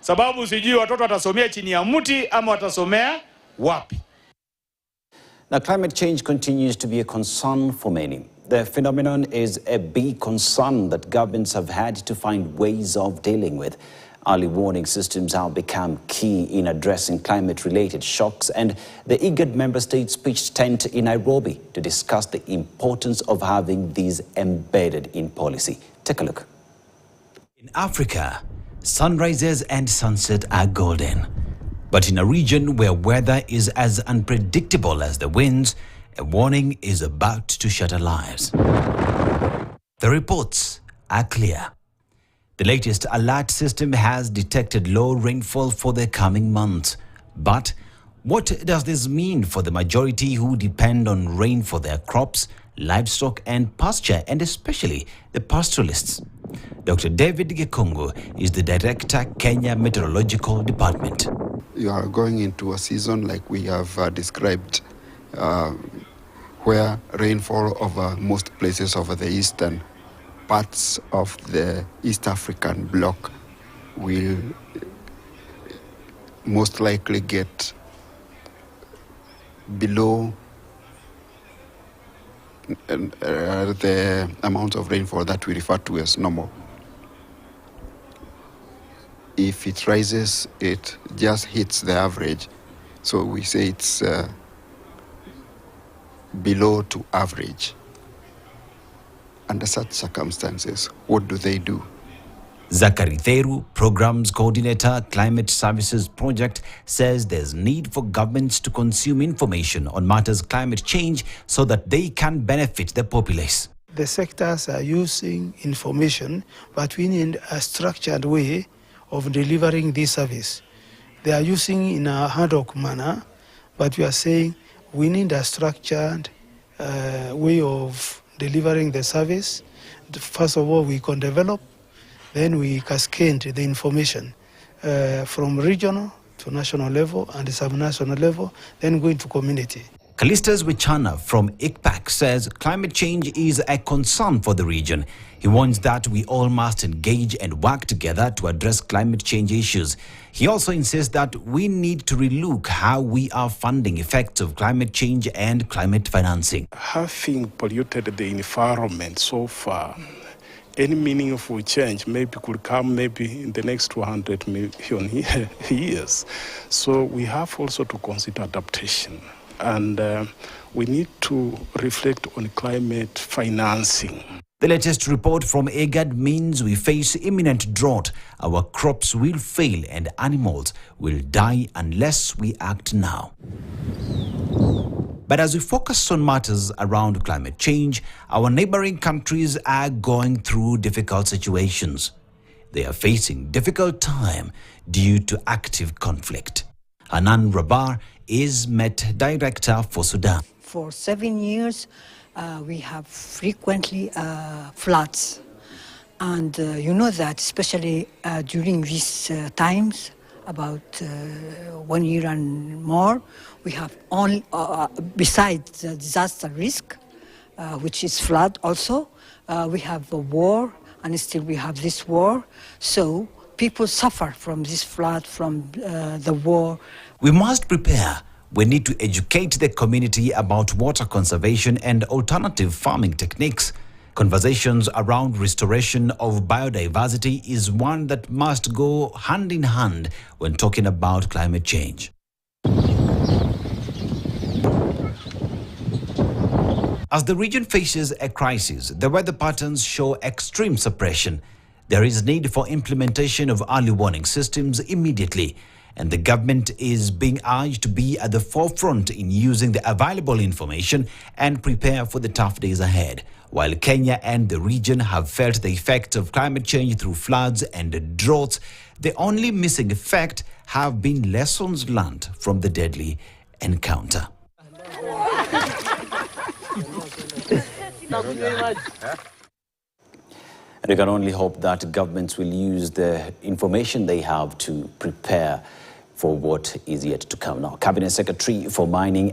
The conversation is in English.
sababu sijui watoto watasomea chini ya mti ama watasomea wapi. Now, climate change continues to be a concern for many. The phenomenon is a big concern that governments have had to find ways of dealing with. Early warning systems have become key in addressing climate-related shocks, and the IGAD member states pitched tent in Nairobi to discuss the importance of having these embedded in policy. Take a look. In Africa, sunrises and sunset are golden. But in a region where weather is as unpredictable as the winds, a warning is about to shatter lives. The reports are clear. The latest alert system has detected low rainfall for the coming months. But what does this mean for the majority who depend on rain for their crops, livestock and pasture, and especially the pastoralists? Dr. David Gekongo is the Director, Kenya Meteorological Department. You are going into a season like we have described, where rainfall over most places over the eastern parts of the East African bloc will most likely get below the amount of rainfall that we refer to as normal. If it rises, it just hits the average. So we say it's below to average. Under such circumstances, what do they do? Zachary Theru, Programs Coordinator, Climate Services Project, says there's need for governments to consume information on matters climate change so that they can benefit the populace. The sectors are using information, but we need a structured way of delivering this service. They are using in a ad hoc manner, but we are saying we need a structured way of delivering the service. First of all, we can develop, then we cascade the information from regional to national level and subnational level, then going to community. Callistus Wichana from ICPAC says climate change is a concern for the region. He warns that we all must engage and work together to address climate change issues. He also insists that we need to relook how we are funding effects of climate change and climate financing. Having polluted the environment so far, any meaningful change maybe could come maybe in the next 200 million years. So we have also to consider adaptation. And we need to reflect on climate financing. The latest report from IGAD means we face imminent drought. Our crops will fail and animals will die unless we act now. But as we focus on matters around climate change, our neighboring countries are going through difficult situations. They are facing difficult time due to active conflict. Hanan Rabar is Met Director for Sudan. For 7 years, we have frequently floods. And you know that, especially during these times, about 1 year and more, we have only, besides the disaster risk, which is flood also, we have a war, and still we have this war. So people suffer from this flood, from the war. We must prepare. We need to educate the community about water conservation and alternative farming techniques. Conversations around restoration of biodiversity is one that must go hand in hand when talking about climate change. As the region faces a crisis, the weather patterns show extreme suppression. There is need for implementation of early warning systems immediately, and the government is being urged to be at the forefront in using the available information and prepare for the tough days ahead. While Kenya and the region have felt the effect of climate change through floods and droughts, the only missing effect have been lessons learned from the deadly encounter. And we can only hope that governments will use the information they have to prepare for what is yet to come. Now, Cabinet Secretary for Mining